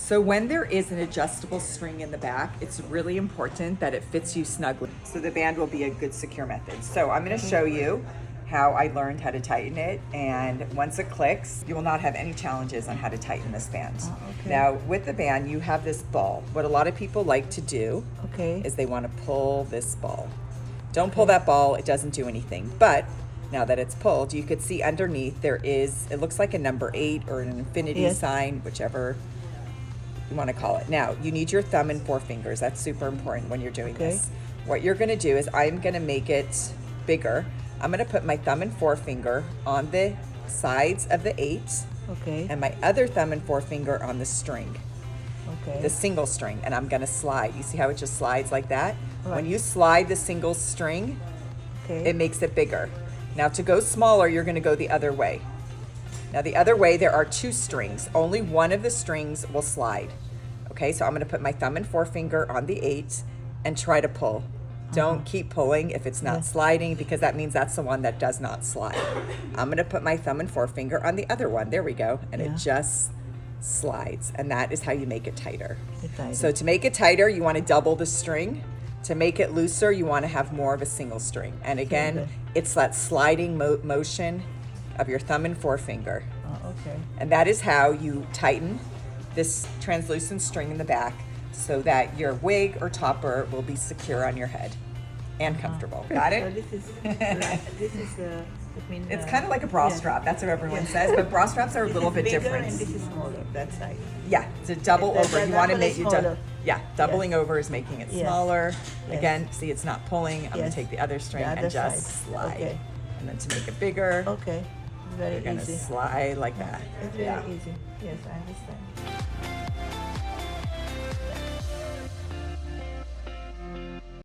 So when there is an adjustable string in the back, it's really important that it fits you snugly. So the band will be a good secure method. So I'm going to show you how I learned how to tighten it, and once it clicks, you will not have any challenges on how to tighten this band. Okay. Now with the band, you have this ball. What a lot of people like to do is they want to pull this ball. Don't pull that ball, it doesn't do anything. But now that it's pulled, you could see underneath there is, it looks like a number 8 or an infinity sign, whichever you want to call it. Now, you need your thumb and forefingers. That's super important when you're doing this. What you're going to do is I'm going to make it bigger. I'm going to put my thumb and forefinger on the sides of the 8 and my other thumb and forefinger on the string, the single string, and I'm going to slide. You see how it just slides like that? When you slide the single string, it makes it bigger. Now to go smaller, you're going to go the other way. Now the other way, there are 2 strings. Only one of the strings will slide. Okay, so I'm going to put my thumb and forefinger on the 8 and try to pull. Don't keep pulling if it's not sliding, because that means that's the one that does not slide. I'm going to put my thumb and forefinger on the other one. There we go. And it just slides. And that is how you make it tighter. So to make it tighter, you want to double the string. To make it looser, you want to have more of a single string. And again, it's that sliding motion of your thumb and forefinger. And that is how you tighten this translucent string in the back, so that your wig or topper will be secure on your head and comfortable. Got it? So this is it's kind of like a bra strap. That's what everyone says, but bra straps are a little bit different. And this is smaller. That's right. Yeah, it's a double over. You want to make your doubling over is making it smaller. Again, see, it's not pulling. I'm going to take the other string and just slide. And then to make it bigger, very you're going to slide like that. It's very easy. Yes, I understand.